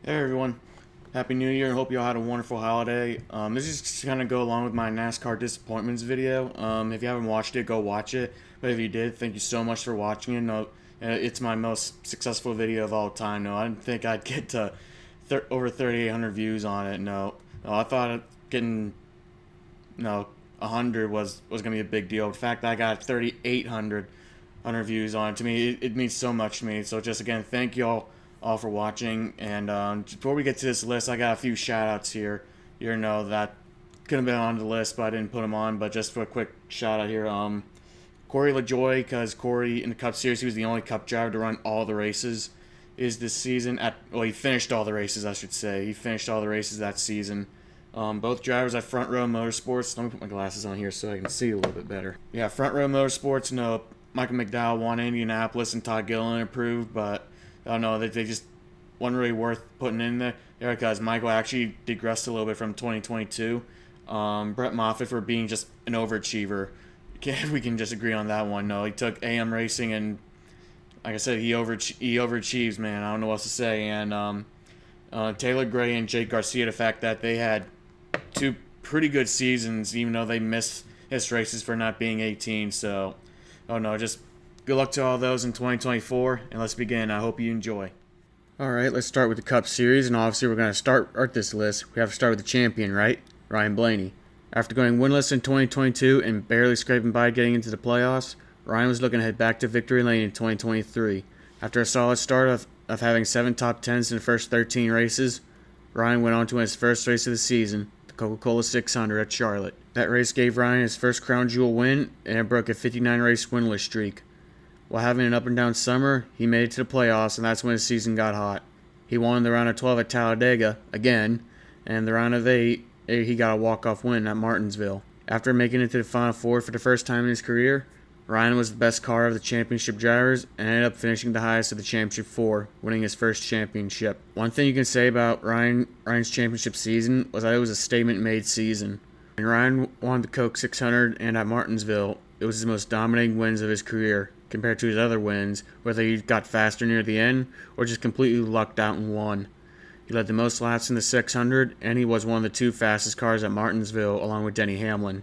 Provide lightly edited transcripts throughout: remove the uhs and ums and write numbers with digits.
Hey everyone, Happy New Year and hope you all had a wonderful holiday. This is just kind of go along with my NASCAR disappointments video. If you haven't watched it, go watch it. But if you did, thank you so much for watching it. No, it's my most successful video of all time. No, I didn't think I'd get to over 3,800 views on it. No, I thought getting 100 was gonna be a big deal. The fact that I got 3,800 views on it, to me, it means so much to me. So just again, thank you all for watching. And before we get to this list, I got a few shout outs here. You know that could have been on the list, but I didn't put them on. But just for a quick shout out here, Corey LaJoy, because Corey in the Cup Series, he was the only Cup driver to run all the races. Is this season he finished all the races, I should say. He finished all the races that season. Both drivers at Front Row Motorsports. Let me put my glasses on here so I can see a little bit better. Yeah, Front Row Motorsports. No, Michael McDowell won Indianapolis and Todd Gilliland improved, but I don't know, they just wasn't really worth putting in there because Michael actually digressed a little bit from 2022. Brett Moffitt for being just an overachiever. We can just agree on that one. No, he took AM Racing and, like I said, he overachieves, man. I don't know what else to say. And Taylor Gray and Jake Garcia, the fact that they had two pretty good seasons, even though they missed his races for not being 18. So, oh no, just good luck to all those in 2024, and let's begin. I hope you enjoy. All right, let's start with the Cup Series, and obviously we're going to start this list. We have to start with the champion, right? Ryan Blaney. After going winless in 2022 and barely scraping by getting into the playoffs, Ryan was looking to head back to victory lane in 2023. After a solid start of having 7 top 10s in the first 13 races, Ryan went on to win his first race of the season, the Coca-Cola 600 at Charlotte. That race gave Ryan his first crown jewel win, and it broke a 59-race winless streak. While having an up-and-down summer, he made it to the playoffs, and that's when his season got hot. He won the round of 12 at Talladega, again, and the round of 8, he got a walk-off win at Martinsville. After making it to the Final Four for the first time in his career, Ryan was the best car of the championship drivers and ended up finishing the highest of the championship 4, winning his first championship. One thing you can say about Ryan's championship season was that it was a statement-made season. When Ryan won the Coke 600 and at Martinsville, it was his most dominating wins of his career, compared to his other wins, whether he got faster near the end or just completely lucked out and won. He led the most laps in the 600, and he was one of the 2 fastest cars at Martinsville along with Denny Hamlin.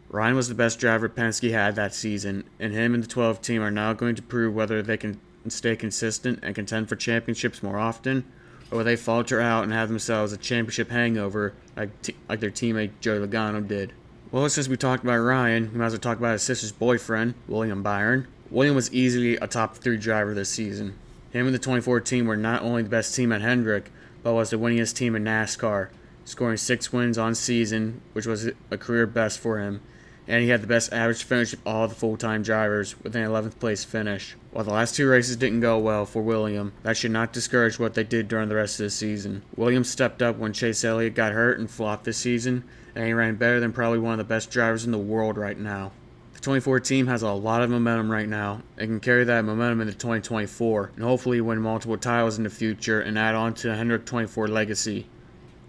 Ryan was the best driver Penske had that season, and him and the 12 team are now going to prove whether they can stay consistent and contend for championships more often, or whether they falter out and have themselves a championship hangover like their teammate Joey Logano did. Well, since we talked about Ryan, we might as well talk about his sister's boyfriend, William Byron. William was easily a top 3 driver this season. Him and the 2014 were not only the best team at Hendrick, but was the winningest team in NASCAR, scoring 6 wins on season, which was a career best for him. And he had the best average finish of all the full-time drivers, with an 11th place finish. While the last 2 races didn't go well for William, that should not discourage what they did during the rest of the season. William stepped up when Chase Elliott got hurt and flopped this season, and he ran better than probably one of the best drivers in the world right now. The 24 team has a lot of momentum right now and can carry that momentum into 2024 and hopefully win multiple titles in the future and add on to the Hendrick 24 legacy.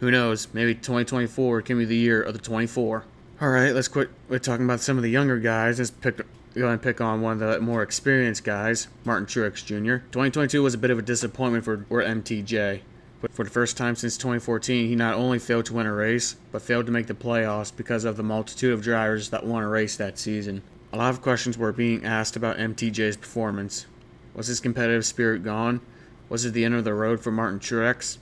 Who knows, maybe 2024 can be the year of the 24. Alright, let's quit talking about some of the younger guys. Let's go and pick on one of the more experienced guys, Martin Truex Jr. 2022 was a bit of a disappointment for MTJ. But for the first time since 2014, he not only failed to win a race, but failed to make the playoffs because of the multitude of drivers that won a race that season. A lot of questions were being asked about MTJ's performance. Was his competitive spirit gone? Was it the end of the road for Martin Truex?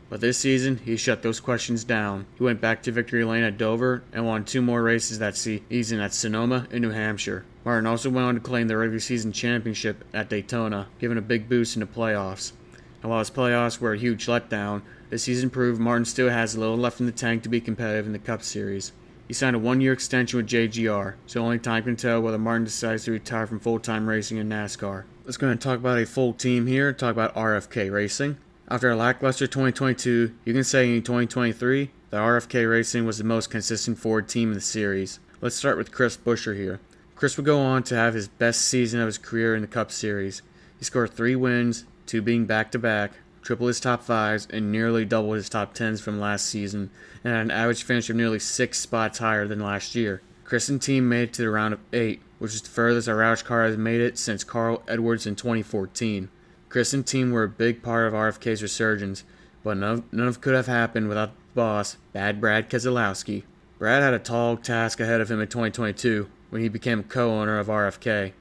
But this season, he shut those questions down. He went back to victory lane at Dover and won 2 more races that season at Sonoma and New Hampshire. Martin also went on to claim the regular season championship at Daytona, giving a big boost in the playoffs. And while his playoffs were a huge letdown, this season proved Martin still has a little left in the tank to be competitive in the Cup Series. He signed a 1-year extension with JGR, so only time can tell whether Martin decides to retire from full-time racing in NASCAR. Let's go ahead and talk about a full team here, talk about RFK Racing. After a lackluster 2022, you can say in 2023 that RFK Racing was the most consistent Ford team in the series. Let's start with Chris Buescher here. Chris would go on to have his best season of his career in the Cup Series. He scored 3 wins, 2 being back-to-back, triple his top 5s, and nearly double his top 10s from last season, and had an average finish of nearly 6 spots higher than last year. Chris and team made it to the round of 8, which is the furthest a Roush car has made it since Carl Edwards in 2014. Chris and team were a big part of RFK's resurgence, but none of it could have happened without the boss, Bad Brad Keselowski. Brad had a tall task ahead of him in 2022 when he became co-owner of RFK.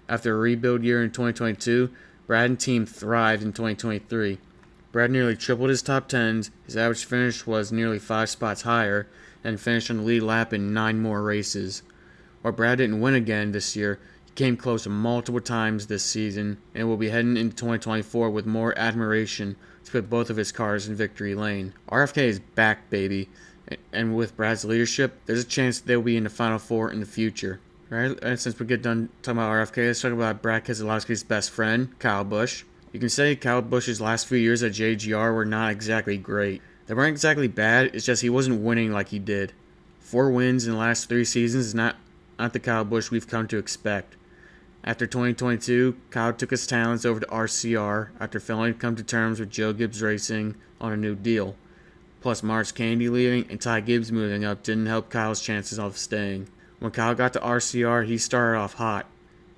After a rebuild year in 2022, Brad and team thrived in 2023. Brad nearly tripled his top 10s, his average finish was nearly 5 spots higher, and finished on the lead lap in 9 more races. While Brad didn't win again this year, he came close multiple times this season and will be heading into 2024 with more admiration to put both of his cars in victory lane. RFK is back, baby, and with Brad's leadership, there's a chance they'll be in the Final Four in the future. Alright, and since we get done talking about RFK, let's talk about Brad Keselowski's best friend, Kyle Busch. You can say Kyle Busch's last few years at JGR were not exactly great. They weren't exactly bad, it's just he wasn't winning like he did. 4 wins in the last 3 seasons is not the Kyle Busch we've come to expect. After 2022, Kyle took his talents over to RCR after failing to come to terms with Joe Gibbs Racing on a new deal. Plus, Marge Candy leaving and Ty Gibbs moving up didn't help Kyle's chances of staying. When Kyle got to RCR, he started off hot.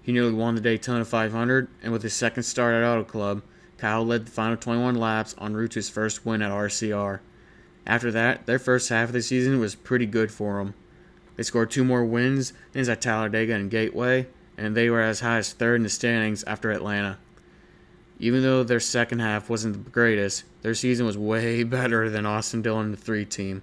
He nearly won the Daytona 500, and with his second start at Auto Club, Kyle led the final 21 laps en route to his first win at RCR. After that, their first half of the season was pretty good for them. They scored 2 more wins at Talladega and Gateway, and they were as high as 3rd in the standings after Atlanta. Even though their second half wasn't the greatest, their season was way better than Austin Dillon, the 3 team.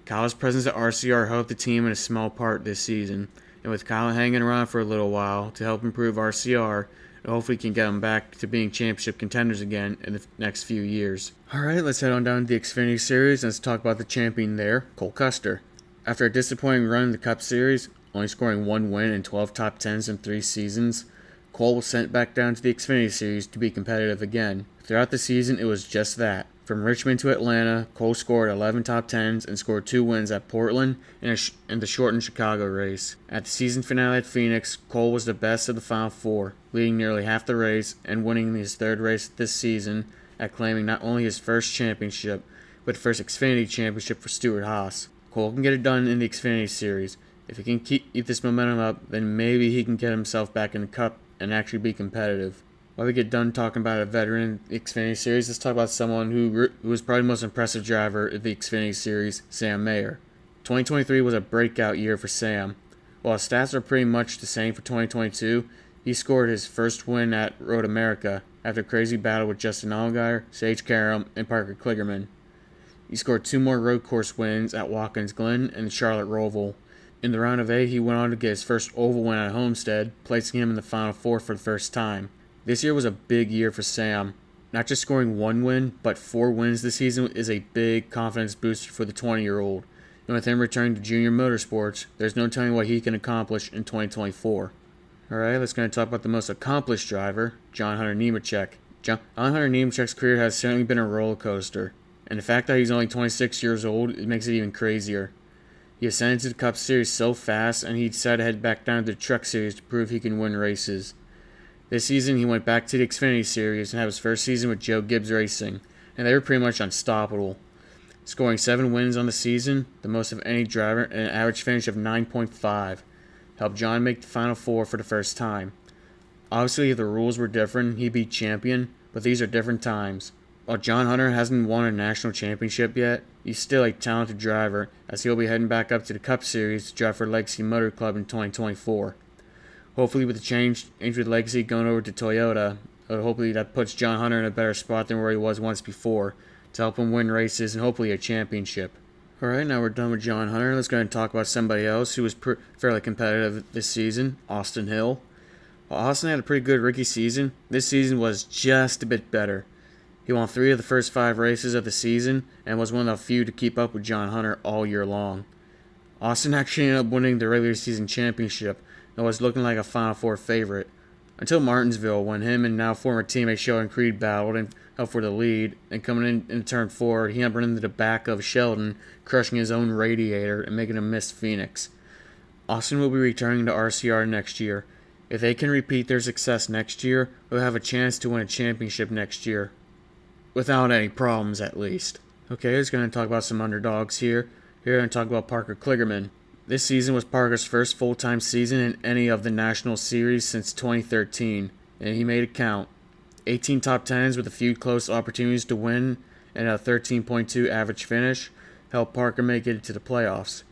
Kyle's presence at RCR helped the team in a small part this season, and with Kyle hanging around for a little while to help improve RCR, hopefully can get them back to being championship contenders again in the next few years. Alright, let's head on down to the Xfinity Series and let's talk about the champion there, Cole Custer. After a disappointing run in the Cup Series, only scoring 1 win and 12 top 10s in 3 seasons, Cole was sent back down to the Xfinity Series to be competitive again. Throughout the season, it was just that. From Richmond to Atlanta, Cole scored 11 top 10s and scored 2 wins at Portland and the shortened Chicago race. At the season finale at Phoenix, Cole was the best of the Final 4, leading nearly half the race and winning his 3rd race this season at claiming not only his first championship, but the first Xfinity championship for Stewart-Haas. Cole can get it done in the Xfinity Series. If he can keep this momentum up, then maybe he can get himself back in the Cup and actually be competitive. While we get done talking about a veteran Xfinity Series, let's talk about someone who was probably the most impressive driver of the Xfinity Series, Sam Mayer. 2023 was a breakout year for Sam. While his stats are pretty much the same for 2022, he scored his first win at Road America after a crazy battle with Justin Allgaier, Sage Karam, and Parker Kligerman. He scored 2 more road course wins at Watkins Glen and Charlotte Roval. In the round of A, he went on to get his first oval win at Homestead, placing him in the Final 4 for the first time. This year was a big year for Sam. Not just scoring 1 win, but 4 wins this season is a big confidence booster for the 20-year-old. And with him returning to junior motorsports, there's no telling what he can accomplish in 2024. Alright, let's go and talk about the most accomplished driver, John Hunter Nemechek. John Hunter Nemechek's career has certainly been a roller coaster, and the fact that he's only 26 years old, it makes it even crazier. He ascended to the Cup Series so fast, and he decided to head back down to the Truck Series to prove he can win races. This season, he went back to the Xfinity Series and had his first season with Joe Gibbs Racing, and they were pretty much unstoppable. Scoring 7 wins on the season, the most of any driver, and an average finish of 9.5, helped John make the Final 4 for the first time. Obviously, if the rules were different, he'd be champion, but these are different times. While John Hunter hasn't won a national championship yet, he's still a talented driver, as he'll be heading back up to the Cup Series to drive for Legacy Motor Club in 2024. Hopefully with the change with Legacy going over to Toyota, hopefully that puts John Hunter in a better spot than where he was once before, to help him win races and hopefully a championship. Alright, now we're done with John Hunter. Let's go ahead and talk about somebody else who was fairly competitive this season, Austin Hill. While Austin had a pretty good rookie season, this season was just a bit better. He won 3 of the first 5 races of the season and was one of the few to keep up with John Hunter all year long. Austin actually ended up winning the regular season championship and was looking like a Final 4 favorite, until Martinsville, when him and now former teammate Sheldon Creed battled and up for the lead, and coming in turn 4, he ended up running into the back of Sheldon, crushing his own radiator and making him miss Phoenix. Austin will be returning to RCR next year. If they can repeat their success next year, they'll have a chance to win a championship next year. Without any problems, at least. Okay, let's going to talk about some underdogs here. Here, I'm going to talk about Parker Kligerman. This season was Parker's first full-time season in any of the national series since 2013, and he made it count. 18 top 10s with a few close opportunities to win, and a 13.2 average finish helped Parker make it to the playoffs.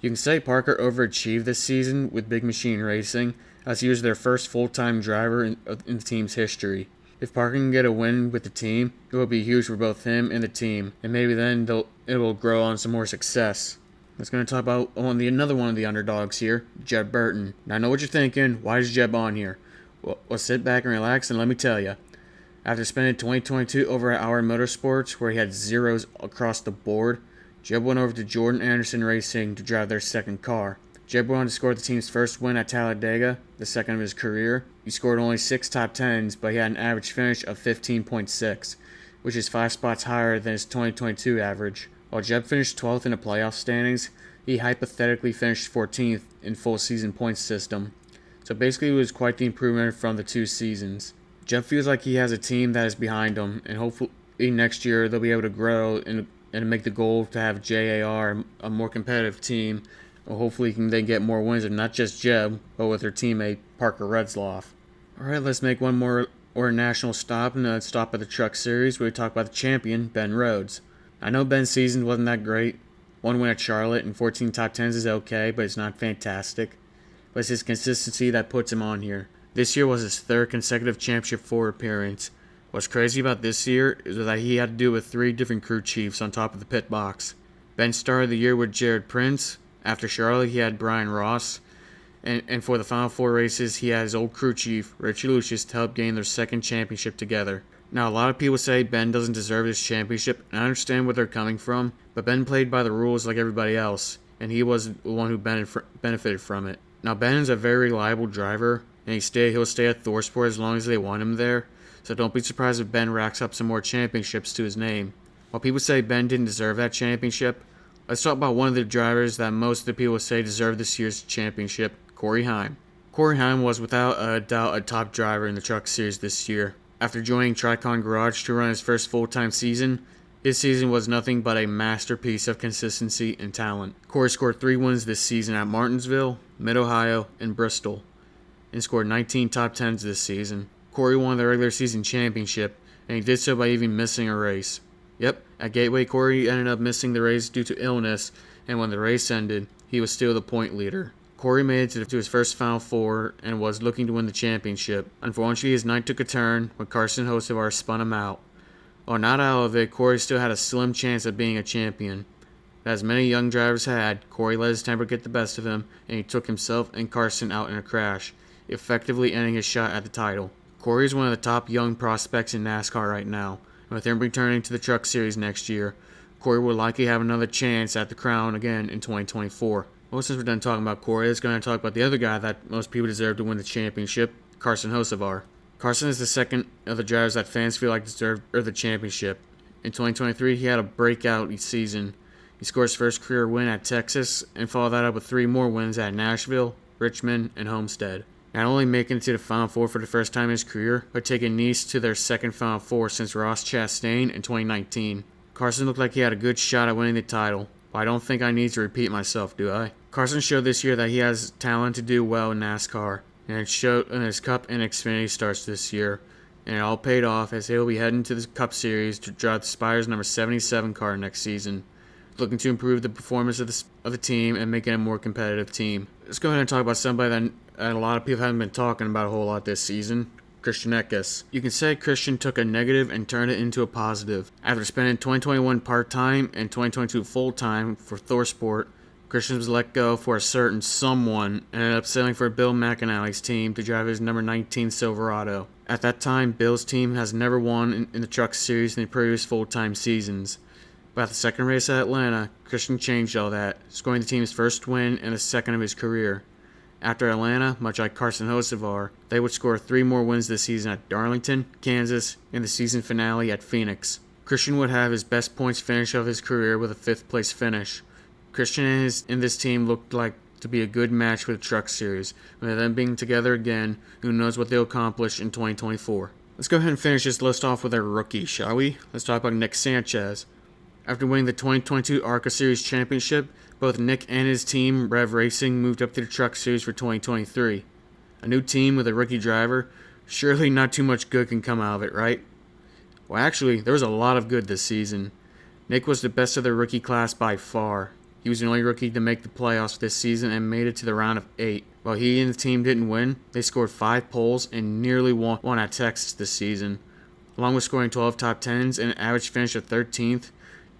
You can say Parker overachieved this season with Big Machine Racing, as he was their first full-time driver in the team's history. If Parker can get a win with the team, it will be huge for both him and the team, and maybe then it will grow on some more success. Let's going to talk about another one of the underdogs here, Jeb Burton. Now I know what you're thinking, why is Jeb on here? Well, sit back and relax and let me tell you. After spending 2022 over at Our Motorsports, where he had zeros across the board, Jeb went over to Jordan Anderson Racing to drive their second car. Jeb went on to score the team's first win at Talladega, the second of his career. He scored only 6 top 10s, but he had an average finish of 15.6, which is 5 spots higher than his 2022 average. While Jeb finished 12th in the playoff standings, he hypothetically finished 14th in full season points system. So basically it was quite the improvement from the 2 seasons. Jeb feels like he has a team that is behind him, and hopefully next year they'll be able to grow and make the goal to have JAR, a more competitive team. Hopefully they can get more wins, and not just Jeb, but with their teammate Parker Redsloff. Alright, let's make one more national stop, and a stop at the Truck Series where we talk about the champion, Ben Rhodes. I know Ben's season wasn't that great. 1 win at Charlotte and 14 top 10s is okay, but it's not fantastic. But it's his consistency that puts him on here. This year was his 3rd consecutive Championship 4 appearance. What's crazy about this year is that he had to deal with 3 different crew chiefs on top of the pit box. Ben started the year with Jared Prince. After Charlotte, he had Brian Ross. And for the final 4 races, he had his old crew chief, Richie Lucius, to help gain their 2nd championship together. Now, a lot of people say Ben doesn't deserve this championship, and I understand where they're coming from, but Ben played by the rules like everybody else, and he was the one who benefited from it. Now, Ben is a very reliable driver, and he'll stay at ThorSport as long as they want him there, so don't be surprised if Ben racks up some more championships to his name. While people say Ben didn't deserve that championship, let's talk about one of the drivers that most of the people say deserved this year's championship, Corey Heim. Corey Heim was without a doubt a top driver in the Truck Series this year. After joining Tricon Garage to run his first full-time season, his season was nothing but a masterpiece of consistency and talent. Corey scored 3 wins this season at Martinsville, Mid-Ohio, and Bristol, and scored 19 top 10s this season. Corey won the regular season championship, and he did so by even missing a race. Yep, at Gateway, Corey ended up missing the race due to illness, and when the race ended, he was still the point leader. Corey made it to his first Final Four and was looking to win the championship. Unfortunately, his night took a turn when Carson Hocevar spun him out. While not out of it, Corey still had a slim chance of being a champion. As many young drivers had, Corey let his temper get the best of him, and he took himself and Carson out in a crash, effectively ending his shot at the title. Corey is one of the top young prospects in NASCAR right now, and with him returning to the Truck Series next year, Corey will likely have another chance at the crown again in 2024. Well, since we're done talking about Corey, let's go and talk about the other guy that most people deserve to win the championship, Carson Hocevar. Carson is the second of the drivers that fans feel like deserve the championship. In 2023, he had a breakout season. He scored his first career win at Texas and followed that up with 3 more wins at Nashville, Richmond, and Homestead. Not only making it to the Final Four for the first time in his career, but taking Nice to their second Final Four since Ross Chastain in 2019. Carson looked like he had a good shot at winning the title, but I don't think I need to repeat myself, do I? Carson showed this year that he has talent to do well in NASCAR, and it showed in his Cup and Xfinity starts this year, and it all paid off as he'll be heading to the Cup Series to drive the Spire's number 77 car next season, looking to improve the performance of the team and make it a more competitive team. Let's go ahead and talk about somebody that a lot of people haven't been talking about a whole lot this season, Christian Eckes. You can say Christian took a negative and turned it into a positive. After spending 2021 part-time and 2022 full-time for ThorSport, Christian was let go for a certain someone and ended up settling for Bill McAnally's team to drive his number 19 Silverado. At that time, Bill's team has never won in the Truck Series in the previous full-time seasons. But at the second race at Atlanta, Christian changed all that, scoring the team's first win and the second of his career. After Atlanta, much like Carson Hocevar, they would score 3 more wins this season at Darlington, Kansas, and the season finale at Phoenix. Christian would have his best points finish of his career with a 5th place finish. Christian and this team looked like to be a good match for the Truck Series. With them being together again, who knows what they'll accomplish in 2024. Let's go ahead and finish this list off with our rookie, shall we? Let's talk about Nick Sanchez. After winning the 2022 ARCA Series Championship, both Nick and his team, Rev Racing, moved up to the Truck Series for 2023. A new team with a rookie driver, surely not too much good can come out of it, right? Well, actually, there was a lot of good this season. Nick was the best of the rookie class by far. He was the only rookie to make the playoffs this season and made it to the round of 8. While he and the team didn't win, they scored 5 poles and nearly won at Texas this season. Along with scoring 12 top 10s and an average finish of 13th,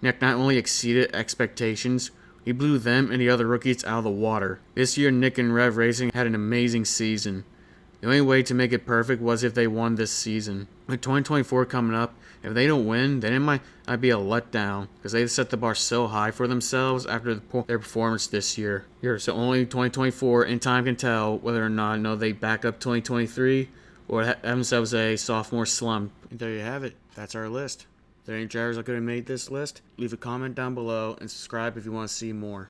Nick not only exceeded expectations, he blew them and the other rookies out of the water. This year, Nick and Rev Racing had an amazing season. The only way to make it perfect was if they won this season. With 2024 coming up, if they don't win, then it might be a letdown because they set the bar so high for themselves after their performance this year. So only 2024 and time can tell whether or not they back up 2023 or have themselves a sophomore slump. And there you have it. That's our list. If there are any drivers that could have made this list, leave a comment down below and subscribe if you want to see more.